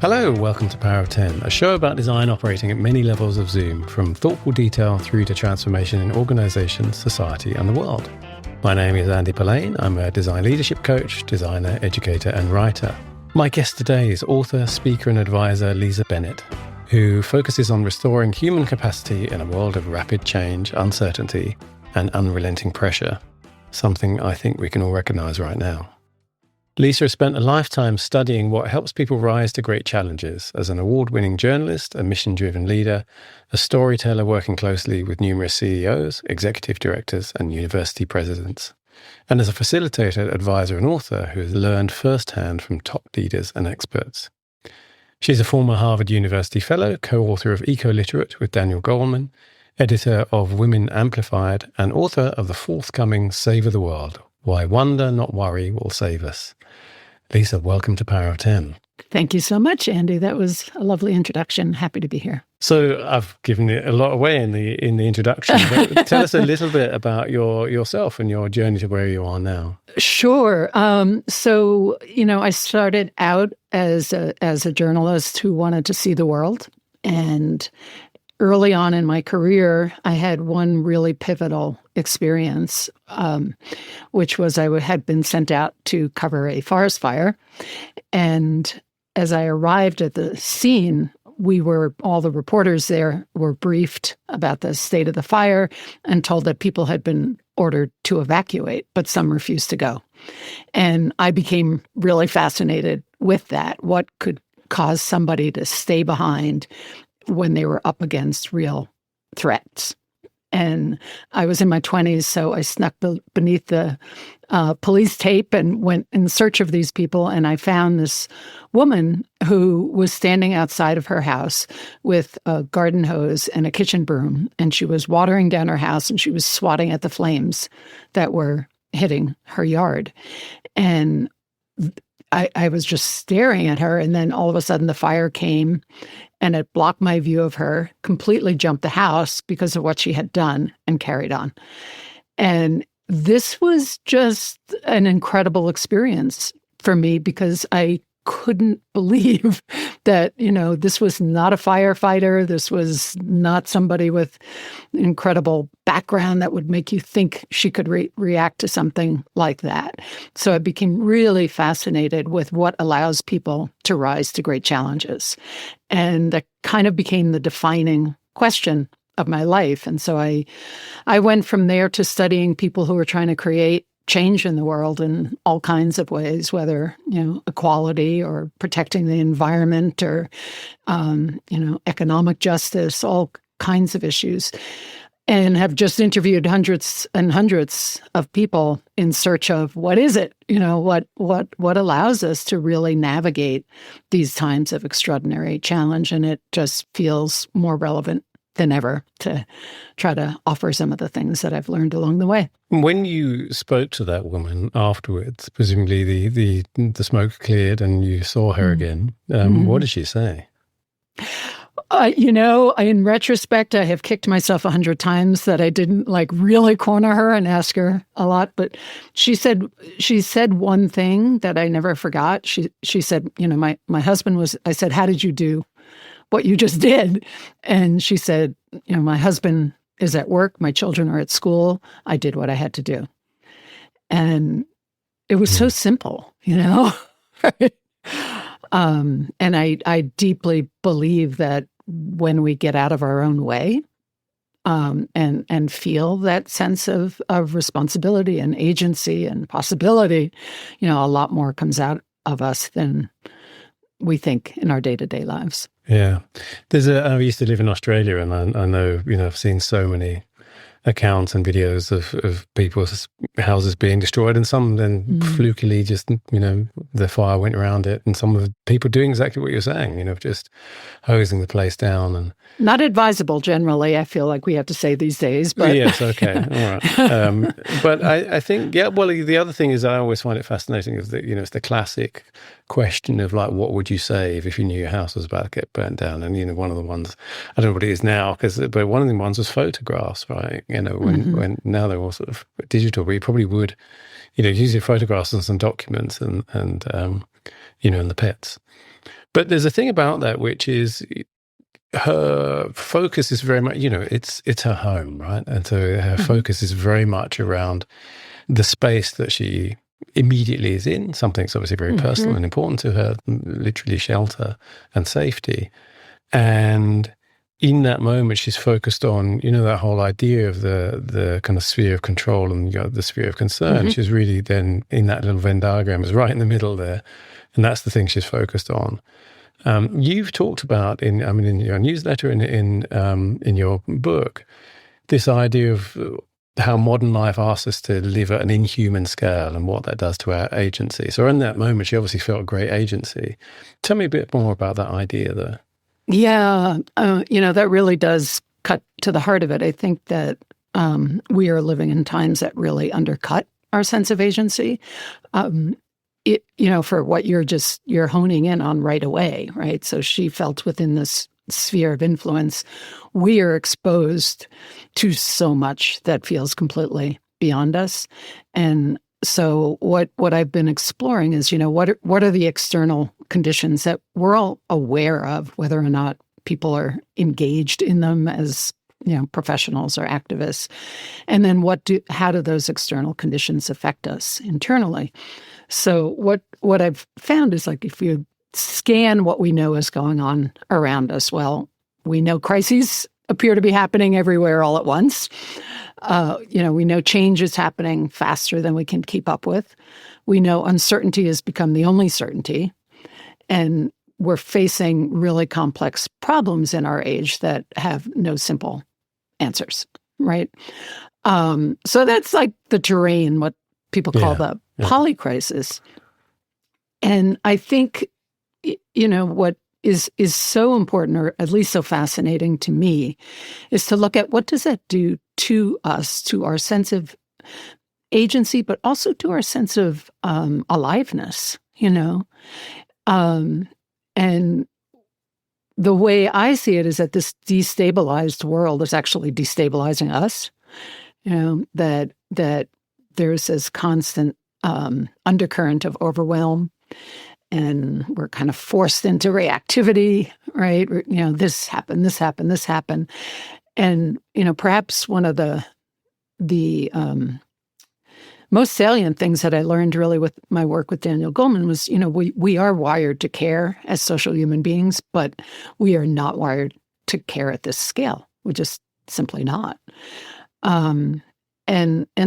Hello, welcome to Power of 10, a show about design operating at many levels of Zoom, from thoughtful detail through to transformation in organisations, society and the world. My name is Andy Polaine. I'm a design leadership coach, designer, educator and writer. My guest today is author, speaker and advisor Lisa Bennett, who focuses on restoring human capacity in a world of rapid change, uncertainty and unrelenting pressure, something I think we can all recognise right now. Lisa has spent a lifetime studying what helps people rise to great challenges as an award-winning journalist, a mission-driven leader, a storyteller working closely with numerous CEOs, executive directors and university presidents, and as a facilitator, advisor and author who has learned firsthand from top leaders and experts. She's a former Harvard University Fellow, co-author of Ecoliterate with Daniel Goleman, editor of Women Amplified, and author of the forthcoming Savor the World, Why Wonder, Not Worry Will Save Us. Lisa, welcome to Power of 10. Thank you so much, Andy. That was a lovely introduction. Happy to be here. So I've given it a lot away in the introduction, but tell us a little bit about yourself and your journey to where you are now. Sure. I started out as a journalist who wanted to see the world. And early on in my career, I had one really pivotal experience, which was I had been sent out to cover a forest fire. And as I arrived at the scene, all the reporters there were briefed about the state of the fire and told that people had been ordered to evacuate, but some refused to go. And I became really fascinated with that. What could cause somebody to stay behind when they were up against real threats? And I was in my 20s, so I snuck beneath the police tape and went in search of these people. And I found this woman who was standing outside of her house with a garden hose and a kitchen broom. And she was watering down her house and she was swatting at the flames that were hitting her yard. And I was just staring at her. And then all of a sudden the fire came and it blocked my view of her, completely jumped the house because of what she had done and carried on. And this was just an incredible experience for me because I couldn't believe that, this was not a firefighter. This was not somebody with an incredible background that would make you think she could react to something like that. So I became really fascinated with what allows people to rise to great challenges. And that kind of became the defining question of my life. And so I went from there to studying people who were trying to create change in the world in all kinds of ways, whether, equality or protecting the environment or, economic justice, all kinds of issues, and have just interviewed hundreds and hundreds of people in search of what is it, what allows us to really navigate these times of extraordinary challenge. And it just feels more relevant than ever to try to offer some of the things that I've learned along the way. When you spoke to that woman afterwards, presumably the smoke cleared and you saw her again, what did she say? In retrospect, I have kicked myself 100 times that I didn't really corner her and ask her a lot. But she said one thing that I never forgot. She said, my husband was, I said, how did you do what you just did? And she said, my husband is at work, my children are at school, I did what I had to do. And it was so simple, right? And I deeply believe that when we get out of our own way and feel that sense of responsibility and agency and possibility, a lot more comes out of us than we think in our day-to-day lives. Yeah. I used to live in Australia and I know, I've seen so many accounts and videos of people's houses being destroyed and some then flukily just, the fire went around it and some of the people doing exactly what you're saying, just hosing the place down. And not advisable generally, I feel like we have to say these days. But yes, okay, all right. But I think, the other thing is I always find it fascinating is that, it's the classic question of what would you save if you knew your house was about to get burnt down? And, one of the ones, I don't know what it is now, but one of the ones was photographs, right? When now they're all sort of digital, but you probably would, use your photographs and some documents and and the pets. But there's a thing about that, which is her focus is very much, it's her home, right? And so her focus is very much around the space that she immediately is in, something that's obviously very personal and important to her, literally shelter and safety. And in that moment, she's focused on, that whole idea of the kind of sphere of control and the sphere of concern. She's really then in that little Venn diagram is right in the middle there. And that's the thing she's focused on. You've talked about in your newsletter, in your book, this idea of how modern life asks us to live at an inhuman scale and what that does to our agency. So in that moment, she obviously felt great agency. Tell me a bit more about that idea there. Yeah, that really does cut to the heart of it. I think that we are living in times that really undercut our sense of agency. For what you're honing in on right away, right? So she felt within this sphere of influence, we are exposed to so much that feels completely beyond us. And so what I've been exploring is, what are the external conditions that we're all aware of, whether or not people are engaged in them as professionals or activists, and then how do those external conditions affect us internally? So what I've found is, like, if you scan what we know is going on around us, well, we know crises appear to be happening everywhere all at once. We know change is happening faster than we can keep up with. We know uncertainty has become the only certainty. And we're facing really complex problems in our age that have no simple answers, right? So that's like the terrain, what people call the polycrisis. And I think, what is so important, or at least so fascinating to me, is to look at what does that do to us, to our sense of agency, but also to our sense of aliveness, and the way I see it is that this destabilized world is actually destabilizing us, that there's this constant undercurrent of overwhelm, and we're kind of forced into reactivity, right? This happened, this happened, this happened. And, perhaps one of the most salient things that I learned really with my work with Daniel Goleman was, we are wired to care as social human beings, but we are not wired to care at this scale. We're just simply not. And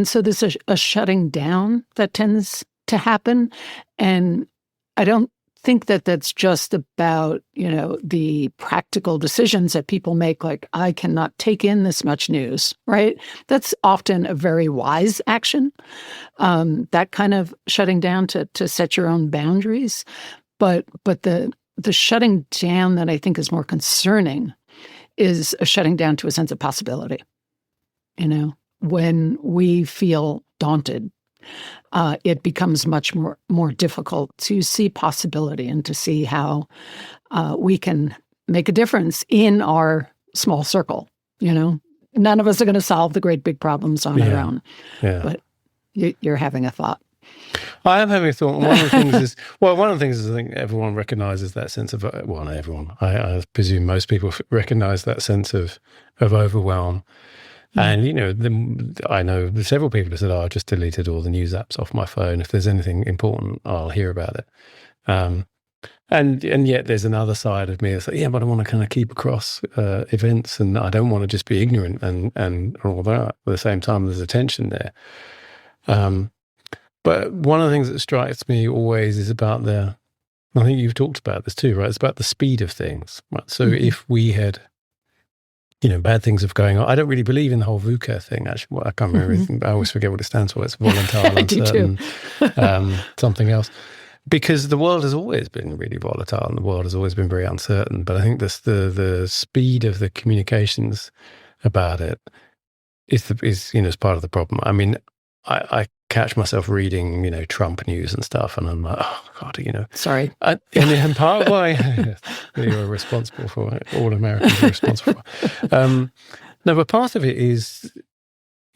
so there's a shutting down that tends to happen. And I don't think that that's just about, the practical decisions that people make, like, I cannot take in this much news, right? That's often a very wise action, that kind of shutting down to set your own boundaries. But the shutting down that I think is more concerning is a shutting down to a sense of possibility. When we feel daunted, it becomes much more difficult to see possibility and to see how we can make a difference in our small circle. None of us are going to solve the great big problems on our own. Yeah. But you're having a thought. I am having a thought. One of the things is I think everyone recognizes that sense of, well, not everyone. I presume most people recognize that sense of overwhelm. And, I know several people have said, I've just deleted all the news apps off my phone. If there's anything important, I'll hear about it. And yet there's another side of me that's like, but I want to kind of keep across events, and I don't want to just be ignorant and all that. At the same time, there's a tension there. But one of the things that strikes me always is about I think you've talked about this too, right? It's about the speed of things. Right? So if we had, bad things are going on. I don't really believe in the whole VUCA thing, actually. Well, I can't remember everything. I always forget what it stands for. It's volatile, uncertain, something else. Because the world has always been really volatile and the world has always been very uncertain. But I think the speed of the communications about it is part of the problem. I mean, I catch myself reading, Trump news and stuff, and I'm like, oh God, Sorry. And part of why you're responsible for it. All Americans are responsible for. No, but part of it is,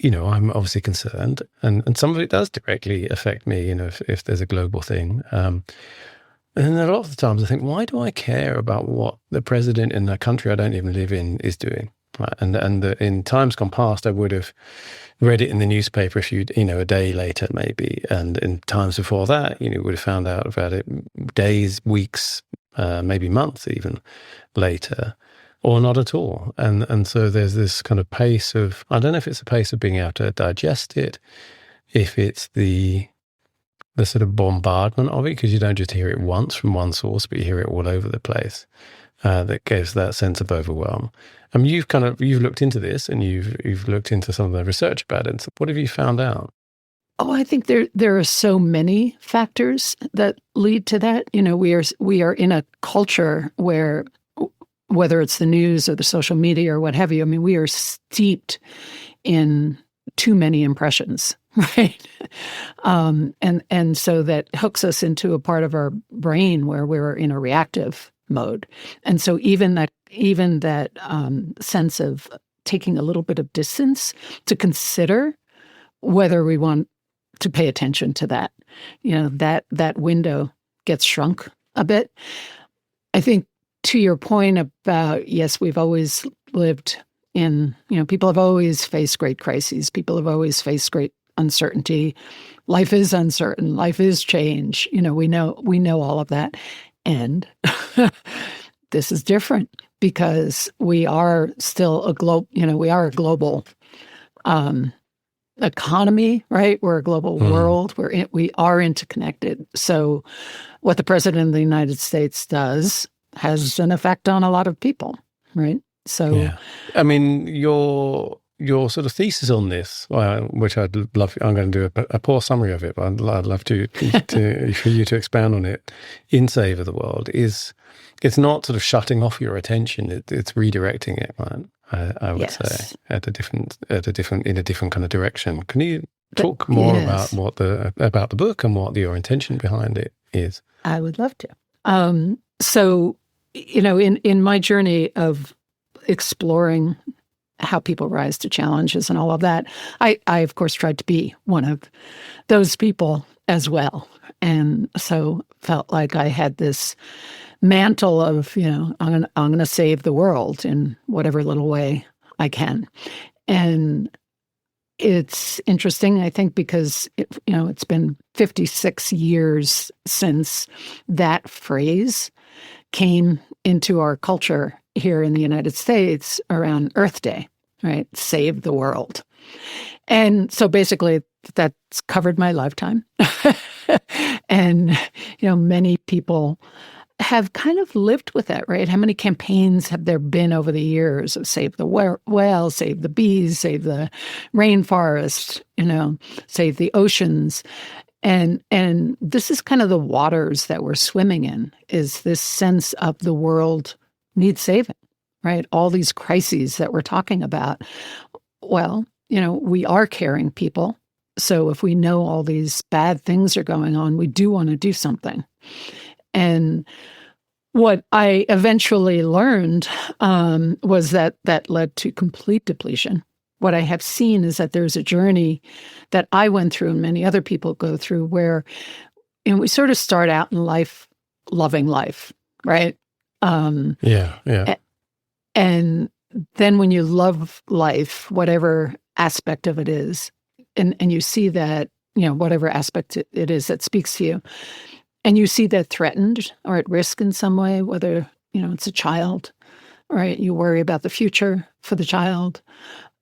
I'm obviously concerned, and some of it does directly affect me, if there's a global thing. And then a lot of the times I think, why do I care about what the president in a country I don't even live in is doing? Right. And in times gone past, I would have read it in the newspaper a day later maybe. And in times before that, would have found out about it days, weeks, maybe months even later, or not at all. And so there's this kind of pace of, I don't know if it's a pace of being able to digest it, if it's the sort of bombardment of it, because you don't just hear it once from one source, but you hear it all over the place. That gives that sense of overwhelm. I mean, you've looked into this, and you've looked into some of the research about it. So what have you found out? Oh, I think there are so many factors that lead to that. We are in a culture where, whether it's the news or the social media or what have you, I mean, we are steeped in too many impressions, right? And so that hooks us into a part of our brain where we're in a reactive mode. And so even that sense of taking a little bit of distance to consider whether we want to pay attention to that, that window gets shrunk a bit. I think to your point about, yes, we've always lived in, people have always faced great crises. People have always faced great uncertainty. Life is uncertain. Life is change. We know all of that. And this is different because we are still a global economy, right? We're a global world. We are interconnected. So what the president of the United States does has an effect on a lot of people, right? So, yeah. I mean, your sort of thesis on this, which I'd love, I'm going to do a poor summary of it, but I'd love to for you to expand on it in Savor the World, is it's not sort of shutting off your attention, it's redirecting it, right? I would say in a different kind of direction. Can you talk more about about the book and what your intention behind it is? I would love to. So, in my journey of exploring how people rise to challenges and all of that, I of course tried to be one of those people as well, and so felt like I had this mantle of, I'm going to save the world in whatever little way I can. And it's interesting, I think, because it's been 56 years since that phrase came into our culture here in the United States around Earth Day, right? Save the world. And so basically that's covered my lifetime. And, many people have kind of lived with that, right? How many campaigns have there been over the years of save the whale, save the bees, save the rainforest, save the oceans? And this is kind of the waters that we're swimming in, is this sense of the world needs saving, right? All these crises that we're talking about. Well, we are caring people. So if we know all these bad things are going on, we do want to do something. And what I eventually learned was that led to complete depletion. What I have seen is that there's a journey that I went through and many other people go through where we sort of start out in life loving life, right? Yeah. And then when you love life, whatever aspect of it is, and you see that, whatever aspect it is that speaks to you, and you see that threatened or at risk in some way, whether, it's a child, right? You worry about the future for the child,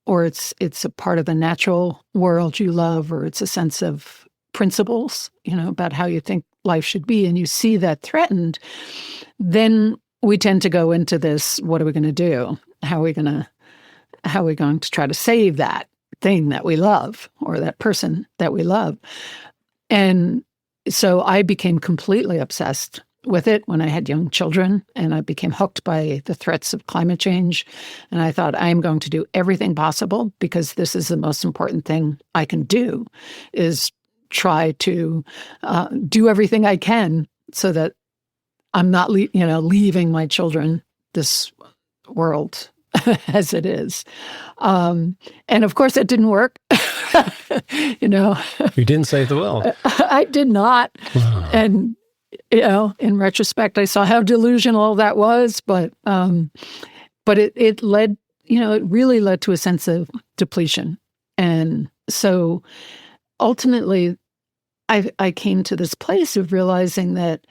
or it's a part of the natural world you love, or it's a sense of principles, about how you think life should be, and you see that threatened, then we tend to go into this, what are we going to do? How are we going to try to save that thing that we love or that person that we love? And so I became completely obsessed with it when I had young children, and I became hooked by the threats of climate change. And I thought, I'm going to do everything possible, because this is the most important thing I can do, is try to do everything I can so that I'm not, leaving my children this world as it is. And of course, it didn't work. You didn't save the world. I did not. Wow. And In retrospect, I saw how delusional that was, but it led, it really led to a sense of depletion. And so ultimately, I came to this place of realizing that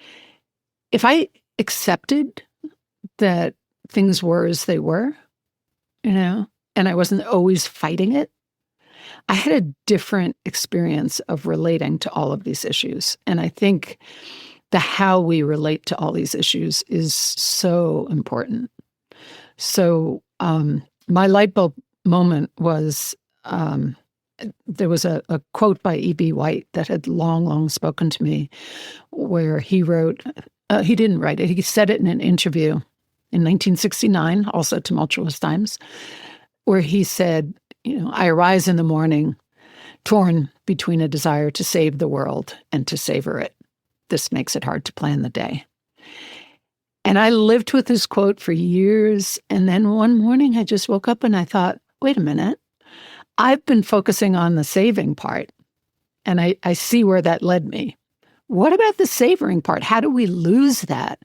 if I accepted that things were as they were, and I wasn't always fighting it, I had a different experience of relating to all of these issues. And I think the how we relate to all these issues is so important. So my light bulb moment was, there was a quote by E.B. White that had long spoken to me, where he wrote, he didn't write it, he said it in an interview in 1969, also tumultuous times, where he said, I arise in the morning torn between a desire to save the world and to savor it. This makes it hard to plan the day. And I lived with this quote for years. And then one morning I just woke up and I thought, wait a minute, I've been focusing on the saving part. And I see where that led me. What about the savoring part? How do we lose that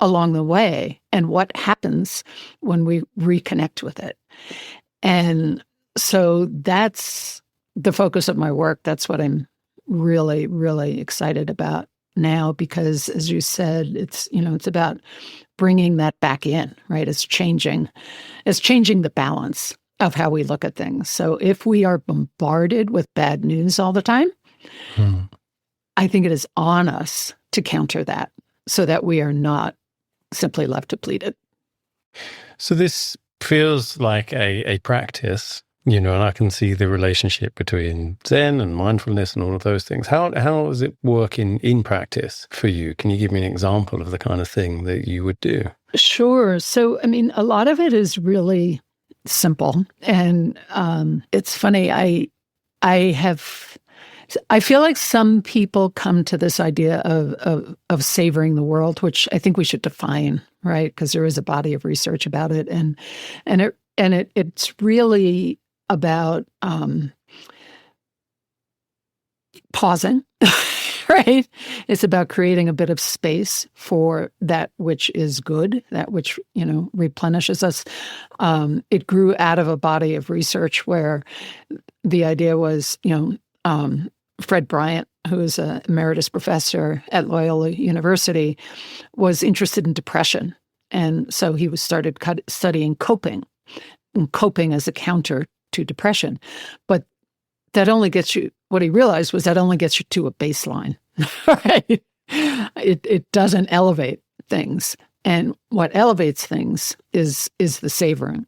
along the way? And what happens when we reconnect with it? And so that's the focus of my work. That's what I'm really, really excited about now, because as you said, it's about bringing that back in, right? It's changing the balance of how we look at things. So if we are bombarded with bad news all the time, I think it is on us to counter that so that we are not simply left depleted. So this feels like a practice, and I can see the relationship between Zen and mindfulness and all of those things. How does it work in practice for you? Can you give me an example of the kind of thing that you would do? Sure. So, a lot of it is really simple. And it's funny, I feel like some people come to this idea of savoring the world, which I think we should define, right? Because there is a body of research about it, and it's really about pausing, right? It's about creating a bit of space for that which is good, that which replenishes us. It grew out of a body of research where the idea was, Fred Bryant, who is an emeritus professor at Loyola University, was interested in depression. And so he started studying coping as a counter to depression. But that only gets you, what he realized was that only gets you to a baseline, right? It doesn't elevate things. And what elevates things is the savoring.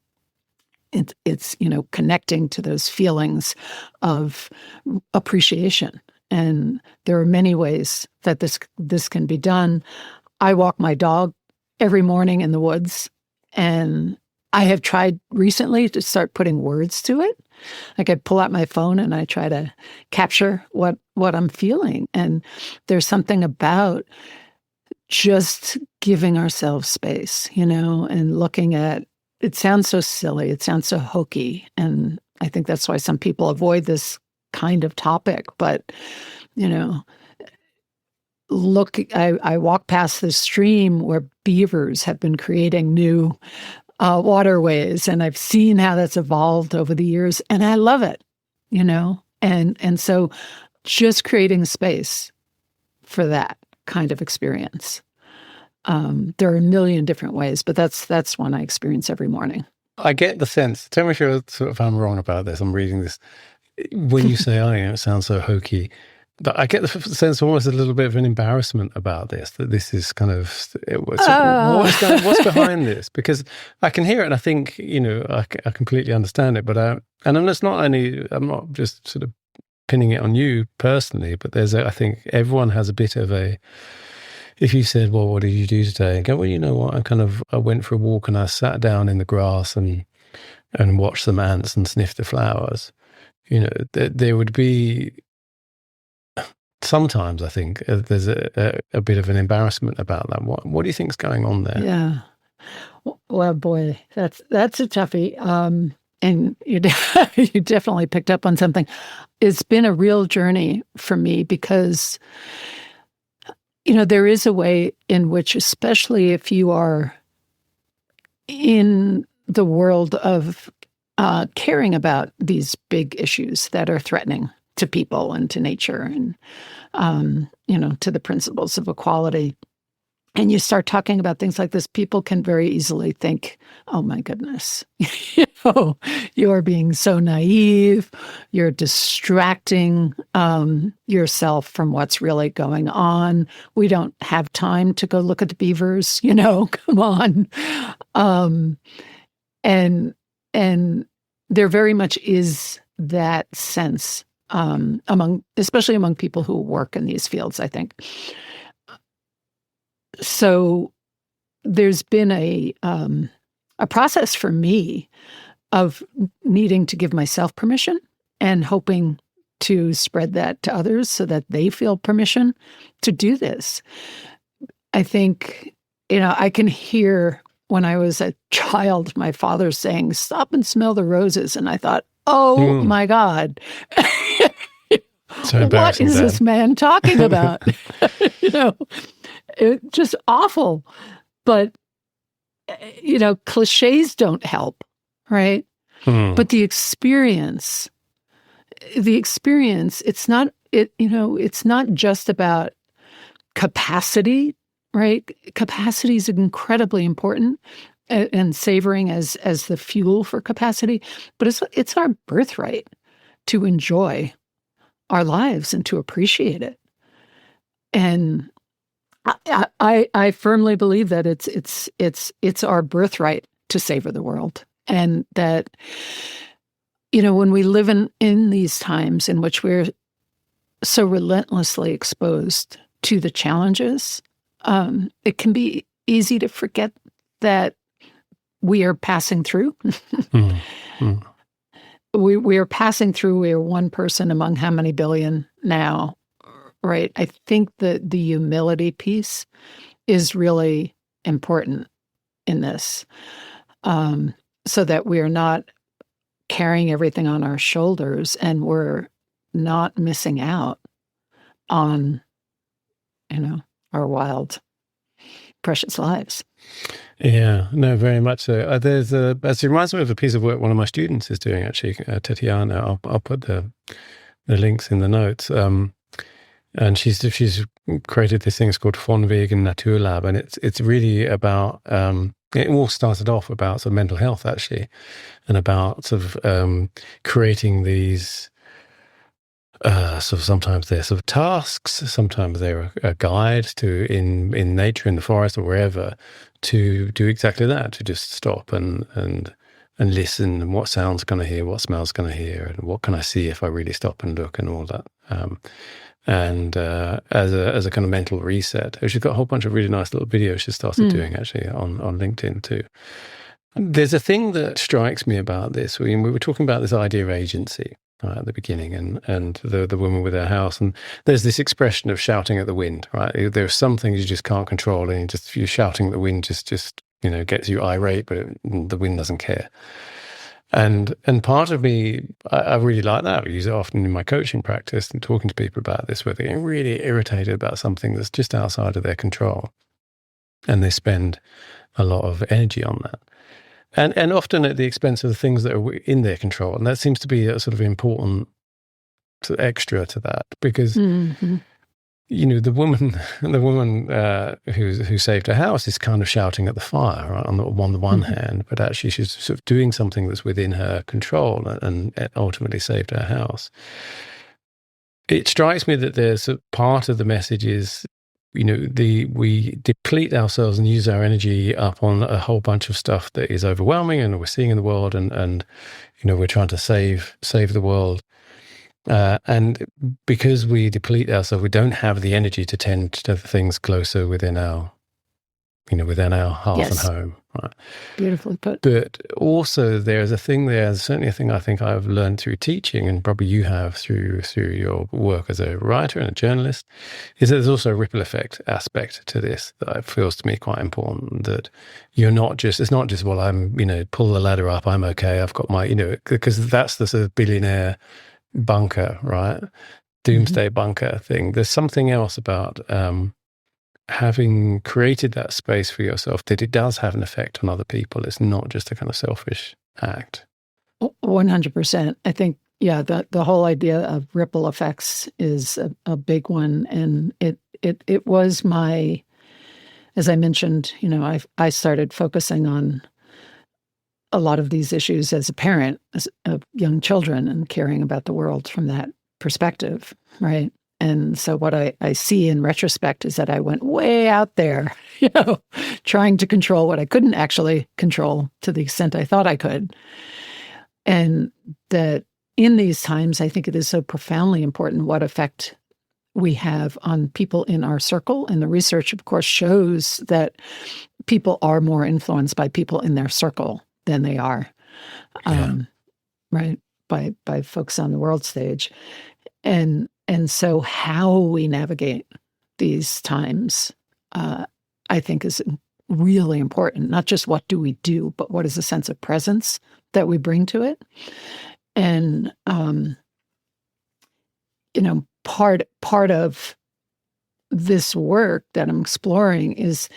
It's connecting to those feelings of appreciation. And there are many ways that this can be done. I walk my dog every morning in the woods, and I have tried recently to start putting words to it. Like I pull out my phone and I try to capture what I'm feeling. And there's something about just giving ourselves space, and looking at, it sounds so silly, it sounds so hokey. And I think that's why some people avoid this kind of topic. But, look, I walk past this stream where beavers have been creating new waterways, and I've seen how that's evolved over the years, and I love it, and so just creating space for that kind of experience. There are a million different ways, but that's one I experience every morning. I get the sense, tell me if I'm wrong about this, I'm reading this, when you say, it sounds so hokey, but I get the sense almost a little bit of an embarrassment about this, that this is kind of, what's behind this? Because I can hear it and I think, I completely understand it, but and I'm not just sort of pinning it on you personally, but I think everyone has a bit of if you said, well, what did you do today? I go, well, you know what, I went for a walk and I sat down in the grass and watched some ants and sniffed the flowers. There would be, sometimes I think there's a bit of an embarrassment about that. What do you think's going on there? Yeah. Well, boy, that's a toughie. And you definitely picked up on something. It's been a real journey for me because there is a way in which, especially if you are in the world of caring about these big issues that are threatening to people and to nature and, to the principles of equality, and you start talking about things like this, people can very easily think, oh my goodness, you're being so naive, you're distracting yourself from what's really going on. We don't have time to go look at the beavers, come on. And there very much is that sense especially among people who work in these fields, I think. So there's been a process for me of needing to give myself permission and hoping to spread that to others so that they feel permission to do this. I think, I can hear when I was a child, my father saying, "Stop and smell the roses." And I thought, oh my God. So what is this man talking about? Just awful. But, cliches don't help, right? But the experience, it's not just about capacity, right? Capacity is incredibly important, and savoring as the fuel for capacity, but it's our birthright to enjoy our lives and to appreciate it. And I firmly believe that it's our birthright to savor the world, and that when we live in these times in which we're so relentlessly exposed to the challenges, it can be easy to forget that we are passing through. We are passing through. We are one person among how many billion now, right? I think that the humility piece is really important in this, so that we are not carrying everything on our shoulders and we're not missing out on, our wild, precious lives. Yeah, no, very much so. It reminds me of a piece of work one of my students is doing, actually, Tatiana. I'll put the links in the notes. And she's created this thing called Von Wegen Naturlab, and it's really about, it all started off about sort of mental health, actually, and about sort of creating these, sort of sometimes they're sort of tasks, sometimes they're a guide to in nature, in the forest or wherever, to do exactly that, to just stop and listen, and what sounds can I hear, what smells can I hear, and what can I see if I really stop and look, and all that. And as a kind of mental reset. She's got a whole bunch of really nice little videos she started doing, actually, on LinkedIn too. There's a thing that strikes me about this. We were talking about this idea of agency at the beginning, and the woman with her house, and there's this expression of shouting at the wind, right? There are some things you just can't control, and you're shouting at the wind just gets you irate, but the wind doesn't care. And part of me, I really like that. I use it often in my coaching practice and talking to people about this, where they're getting really irritated about something that's just outside of their control, and they spend a lot of energy on that. And often at the expense of the things that are in their control. And that seems to be a sort of important extra to that, because, the woman who saved her house is kind of shouting at the fire, right, on the one hand, but actually she's sort of doing something that's within her control and ultimately saved her house. It strikes me that there's a part of the message is, we deplete ourselves and use our energy up on a whole bunch of stuff that is overwhelming and we're seeing in the world, and we're trying to save the world. And because we deplete ourselves, we don't have the energy to tend to the things closer within our hearth and home. Right? Beautifully put. But also there's a thing there, certainly a thing I think I've learned through teaching, and probably you have through your work as a writer and a journalist, is that there's also a ripple effect aspect to this that feels to me quite important, that it's not just, well, I'm, pull the ladder up, I'm okay, I've got my, because that's the sort of billionaire bunker, right? Doomsday bunker thing. There's something else about having created that space for yourself, that it does have an effect on other people. It's not just a kind of selfish act. 100%. I think, yeah, the whole idea of ripple effects is a big one. And it was my, as I mentioned, I started focusing on a lot of these issues as a parent of young children and caring about the world from that perspective, right? And so what I see in retrospect is that I went way out there, trying to control what I couldn't actually control to the extent I thought I could. And that in these times, I think it is so profoundly important what effect we have on people in our circle. And the research, of course, shows that people are more influenced by people in their circle than they are, right, by folks on the world stage. And so how we navigate these times, I think, is really important. Not just what do we do, but what is the sense of presence that we bring to it. And, part of this work that I'm exploring is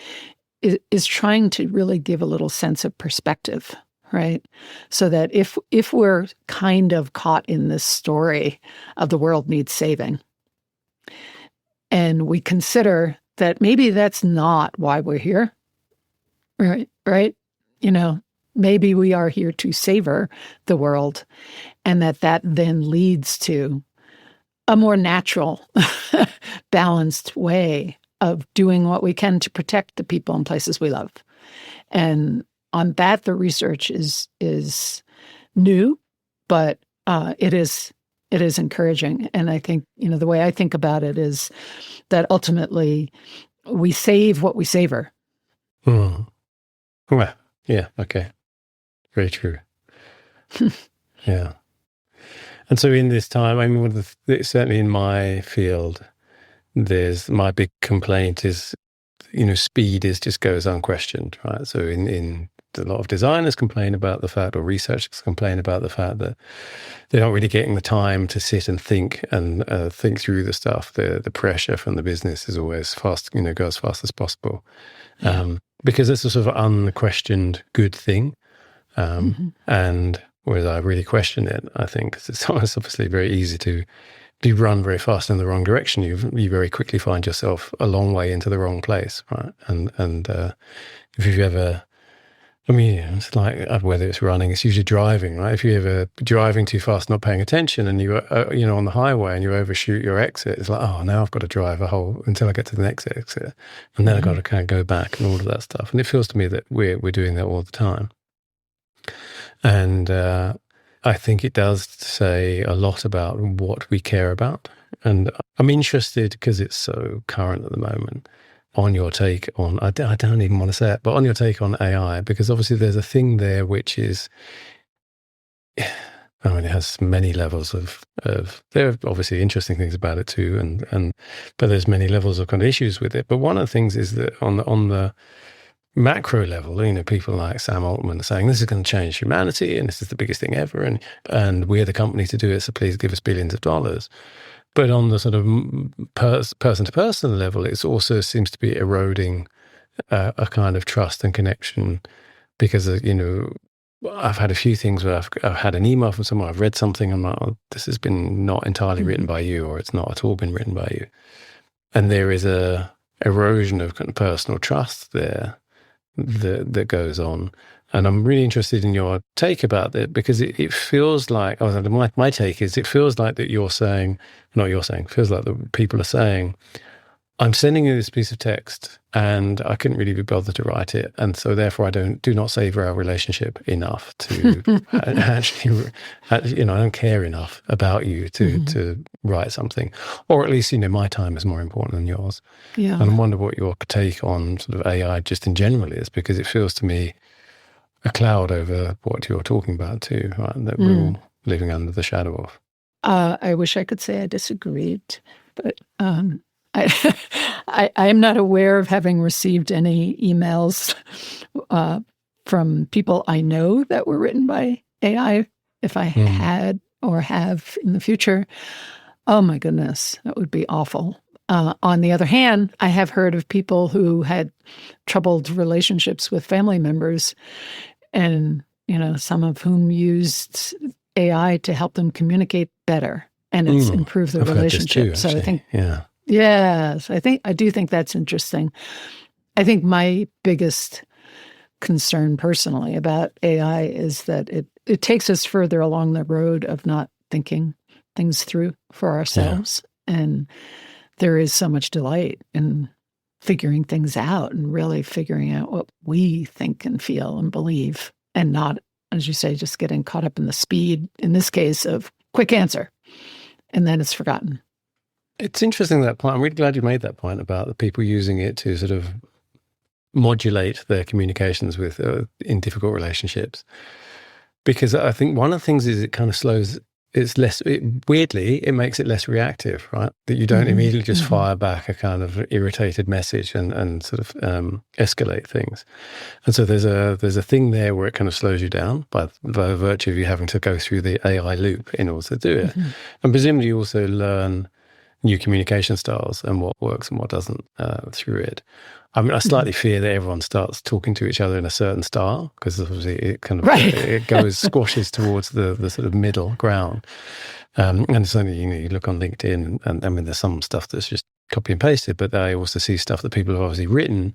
trying to really give a little sense of perspective, right? So that if we're kind of caught in this story of the world needs saving, and we consider that maybe that's not why we're here, right? Maybe we are here to savor the world, and that then leads to a more natural, balanced way of doing what we can to protect the people and places we love. And on that, the research is new, but it is encouraging. And I think, the way I think about it is that ultimately we save what we savor. Well, yeah, okay. Very true. Yeah. And so in this time, I mean, certainly in my field, my big complaint is, speed just goes unquestioned, right? So in a lot of designers complain about the fact, or researchers complain about the fact that they're not really getting the time to sit and think through the stuff. The pressure from the business is always fast, go as fast as possible, because it's a sort of unquestioned good thing. And whereas I really question it, I think it's obviously very easy to run very fast in the wrong direction. You very quickly find yourself a long way into the wrong place, right? And if you've ever, it's like whether it's running, it's usually driving, right? If you're ever driving too fast, not paying attention, and you're on the highway and you overshoot your exit, it's like, oh, now I've got to drive a whole until I get to the next exit, and then I've got to kind of go back and all of that stuff. And it feels to me that we're doing that all the time. And I think it does say a lot about what we care about. And I'm interested, because it's so current at the moment, on your take on, I don't even want to say it, but on your take on AI, because obviously there's a thing there which is, it has many levels of there are obviously interesting things about it too, but there's many levels of kind of issues with it. But one of the things is that on the macro level, people like Sam Altman are saying this is going to change humanity and this is the biggest thing ever, and we're the company to do it, so please give us billions of dollars. But on the sort of person-to-person level, it also seems to be eroding a kind of trust and connection, because I've had a few things where I've had an email from someone, I've read something, I'm like, oh, this has been not entirely written by you, or it's not at all been written by you, and there is a erosion of kind of personal trust there that goes on. And I'm really interested in your take about that, because it feels like, my take is, it feels like that feels like that people are saying, I'm sending you this piece of text and I couldn't really be bothered to write it, and so therefore I do not savor our relationship enough to actually, I don't care enough about you to write something, or at least my time is more important than yours. And I wonder what your take on sort of AI just in general is, because it feels to me a cloud over what you're talking about too, right? That we're all living under the shadow of. I wish I could say I disagreed, but I am not aware of having received any emails from people I know that were written by AI. If I had or have in the future, oh my goodness, that would be awful. On the other hand, I have heard of people who had troubled relationships with family members, and some of whom used AI to help them communicate better, and it's improved the I've relationship. heard this too, So I think, yes, I do think that's interesting. I think my biggest concern personally about AI is that it takes us further along the road of not thinking things through for ourselves. And there is so much delight in figuring things out and really figuring out what we think and feel and believe, and not, as you say, just getting caught up in the speed, in this case, of quick answer, and then it's forgotten. It's interesting, that point. I'm really glad you made that point about the people using it to sort of modulate their communications with in difficult relationships, because I think one of the things is it kind of slows. Weirdly, it makes it less reactive, right? That you don't immediately just fire back a kind of irritated message and sort of escalate things. And so there's a thing there where it kind of slows you down by virtue of you having to go through the AI loop in order to do it. And presumably you also learn new communication styles and what works and what doesn't through it. I mean, I slightly fear that everyone starts talking to each other in a certain style, because obviously it kind of it goes squashes towards the sort of middle ground. And certainly, you look on LinkedIn, and I mean, there's some stuff that's just copy and pasted, but I also see stuff that people have obviously written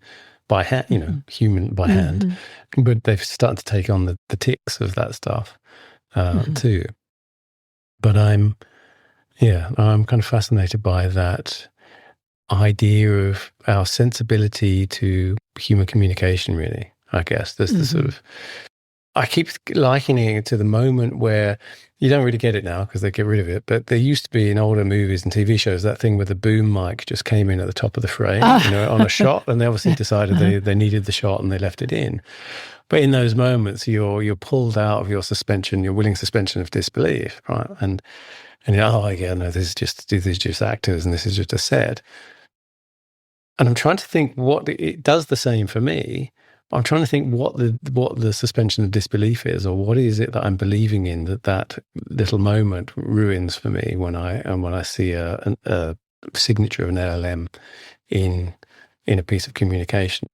by hand, human by hand, but they've started to take on the tics of that stuff too. But I'm kind of fascinated by that idea of our sensibility to human communication, really. I guess there's the sort of, I keep likening it to the moment where you don't really get it now because they get rid of it, but there used to be in older movies and TV shows that thing where the boom mic just came in at the top of the frame, on a shot, and they obviously decided they needed the shot and they left it in. But in those moments, you're pulled out of your willing suspension of disbelief, right? And this is just actors and this is just a set. And I'm trying to think what it does the same for me. I'm trying to think what the suspension of disbelief is, or what is it that I'm believing in that little moment ruins for me when I see a signature of an LLM in a piece of communication.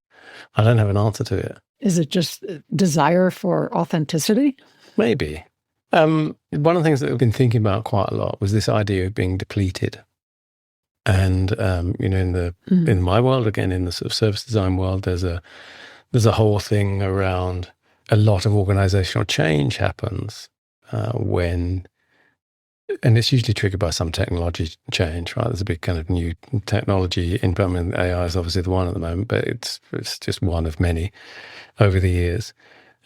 I don't have an answer to it. Is it just desire for authenticity? Maybe. One of the things that I've been thinking about quite a lot was this idea of being depleted. And in my world, again, in the sort of service design world, there's a whole thing around a lot of organizational change happens when, and it's usually triggered by some technology change, right? There's a big kind of new technology input. I mean, AI is obviously the one at the moment, but it's just one of many over the years.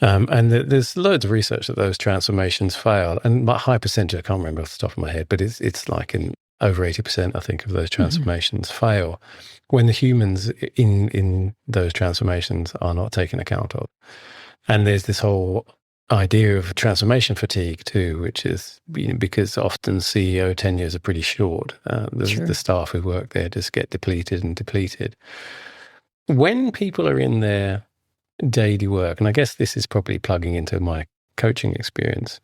And there's loads of research that those transformations fail, and a high percentage, I can't remember off the top of my head, but it's like in over 80%, I think, of those transformations fail when the humans in those transformations are not taken account of. And there's this whole idea of transformation fatigue too, which is because often CEO tenures are pretty short. The staff who work there just get depleted. When people are in their daily work, and I guess this is probably plugging into my coaching experience,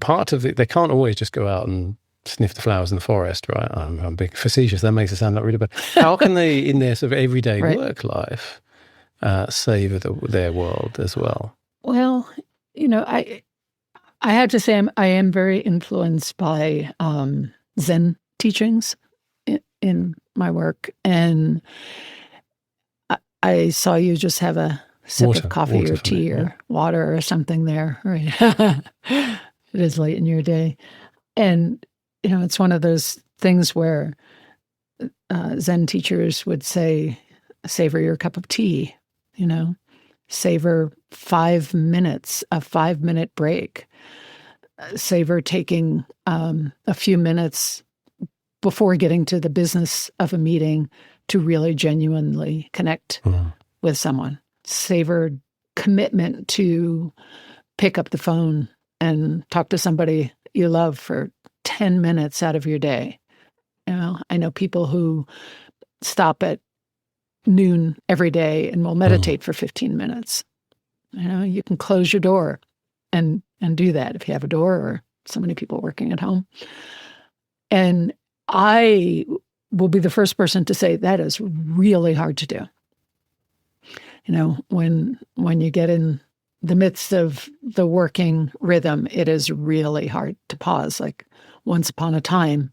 part of it, they can't always just go out and sniff the flowers in the forest, right? I'm being facetious. That makes it sound like really bad. How can they, in their sort of everyday work life, savor their world as well? Well, I have to say I am very influenced by Zen teachings in my work, and I saw you just have a sip of coffee or tea or water or something there. Right? It is late in your day, and it's one of those things where Zen teachers would say, savor your cup of tea, savor 5 minutes, a 5-minute break, savor taking a few minutes before getting to the business of a meeting to really genuinely connect with someone, savor commitment to pick up the phone and talk to somebody you love for 10 minutes out of your day. I know people who stop at noon every day and will meditate for 15 minutes. You can close your door and do that if you have a door or so many people working at home. And I will be the first person to say that is really hard to do. When you get in the midst of the working rhythm, it is really hard to pause. Like once upon a time,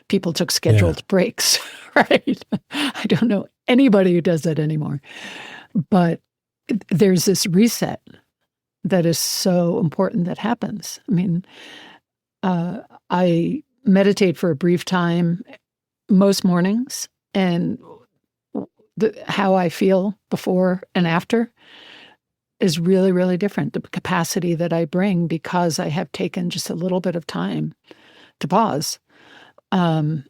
people took scheduled breaks, right? I don't know anybody who does that anymore. But there's this reset that is so important that happens. I mean, I meditate for a brief time most mornings, and how I feel before and after is really, really different. The capacity that I bring because I have taken just a little bit of time to pause. I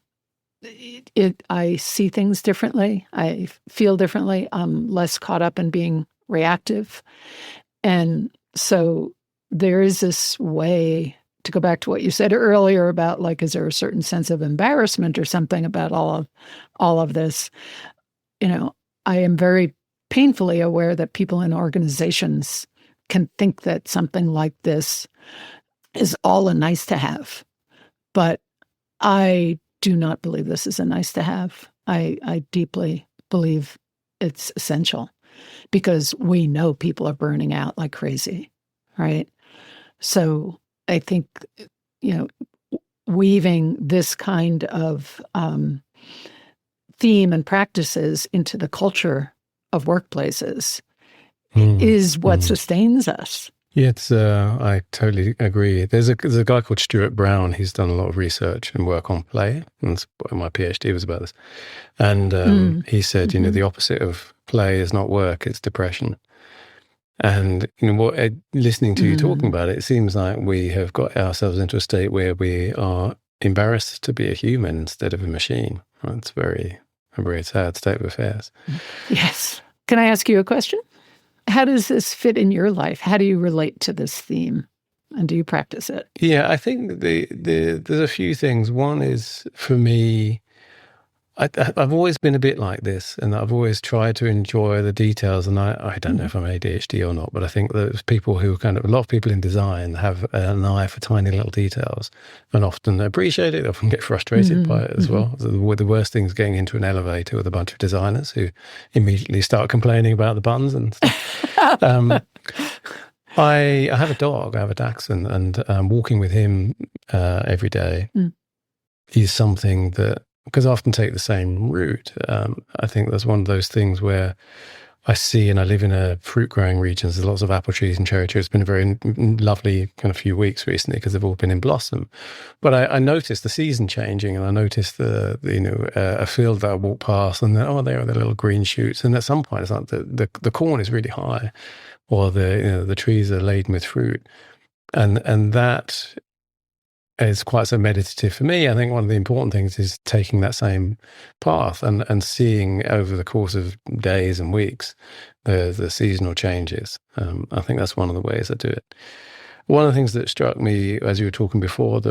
see things differently. I feel differently. I'm less caught up in being reactive. And so there is this way to go back to what you said earlier about, like, is there a certain sense of embarrassment or something about all of this? I am very painfully aware that people in organizations can think that something like this is all a nice to have. But I do not believe this is a nice to have. I deeply believe it's essential because we know people are burning out like crazy, right? So I think, weaving this kind of theme and practices into the culture of workplaces is what sustains us. Yeah, I totally agree. There's a guy called Stuart Brown. He's done a lot of research and work on play, and my PhD was about this. And he said, the opposite of play is not work; it's depression. And listening to you talking about it, it seems like we have got ourselves into a state where we are embarrassed to be a human instead of a machine. It's a very sad state of affairs. Yes. Can I ask you a question? How does this fit in your life? How do you relate to this theme? And do you practice it? Yeah, I think there's a few things. One is, for me, I've always been a bit like this, and I've always tried to enjoy the details. And I don't know if I'm ADHD or not, but I think there's people who a lot of people in design have an eye for tiny little details and often appreciate it, often get frustrated by it as well. The worst thing is getting into an elevator with a bunch of designers who immediately start complaining about the buttons and stuff. I have a dog, I have a Dachshund, and walking with him every day is something that, because I often take the same route. I think that's one of those things where I see, and I live in a fruit-growing region. There's lots of apple trees and cherry trees. It's been a very lovely kind of few weeks recently because they've all been in blossom. But I noticed the season changing, and I noticed a field that I walked past, and there are the little green shoots. And at some point, it's like the corn is really high, or the trees are laden with fruit, and that is quite so meditative for me. I think one of the important things is taking that same path and seeing over the course of days and weeks the seasonal changes. I think that's one of the ways I do it. One of the things that struck me as you were talking before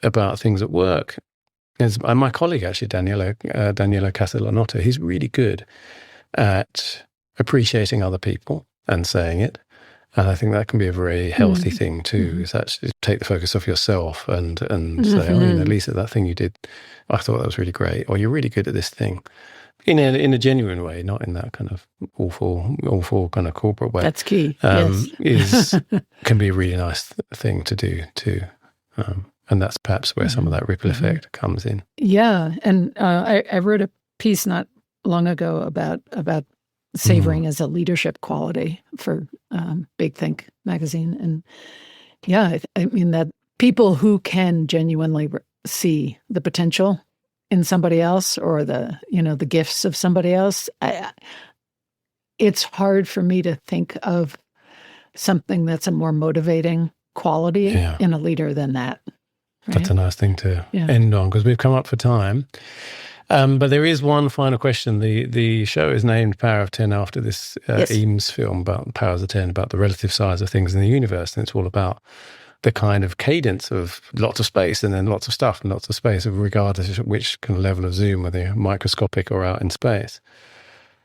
about things at work is my colleague, actually, Daniela Castellanotto. He's really good at appreciating other people and saying it. And I think that can be a very healthy thing too, is actually take the focus off yourself and say, Lisa, that thing you did, I thought that was really great, or you're really good at this thing. In a genuine way, not in that kind of awful kind of corporate way. That's key. Yes. Can be a really nice thing to do too. And that's perhaps where some of that ripple effect comes in. Yeah. And I wrote a piece not long ago about savoring as a leadership quality for Big Think magazine. And I mean that people who can genuinely see the potential in somebody else or the gifts of somebody else, it's hard for me to think of something that's a more motivating quality in a leader than that. Right? That's a nice thing to end on, because we've come up for time. But there is one final question. The show is named Power of 10 after this Eames film about powers of 10, about the relative size of things in the universe. And it's all about the kind of cadence of lots of space and then lots of stuff and lots of space, regardless of which kind of level of zoom, whether you're microscopic or out in space.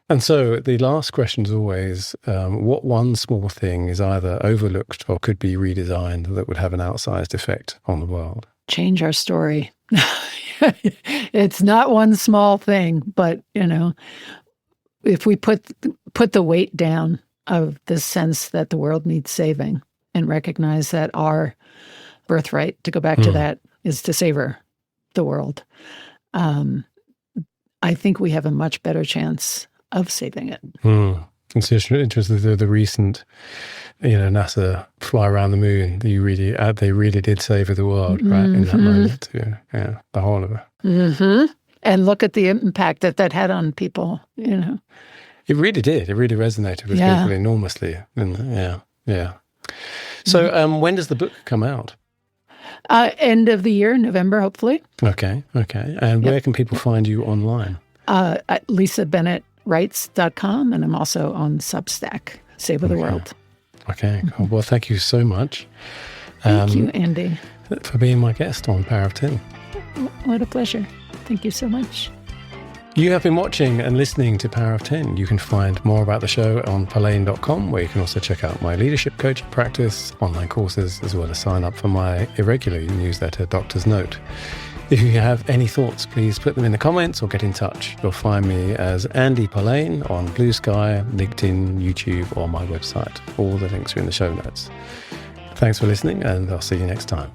And so the last question is always, what one small thing is either overlooked or could be redesigned that would have an outsized effect on the world? Change our story. It's not one small thing, but, if we put the weight down of the sense that the world needs saving and recognize that our birthright, to go back to that, is to savor the world, I think we have a much better chance of saving it. It's interesting, the recent, NASA fly around the moon. They really did savor the world, right? In that moment, too. Yeah, the whole of it. Mm-hmm. And look at the impact that had on people. It really did. It really resonated with people enormously. And yeah. So, when does the book come out? End of the year, November, hopefully. Okay. And where can people find you online? At lisabennetwrites.com, and I'm also on Substack, Savor the World. Okay, cool. Well, thank you so much. Thank you, Andy, for being my guest on Power of 10. What a pleasure. Thank you so much. You have been watching and listening to Power of 10. You can find more about the show on Polaine.com, where you can also check out my leadership coaching practice, online courses, as well as sign up for my irregular newsletter, Doctor's Note. If you have any thoughts, please put them in the comments or get in touch. You'll find me as Andy Polaine on Blue Sky, LinkedIn, YouTube, or my website. All the links are in the show notes. Thanks for listening, and I'll see you next time.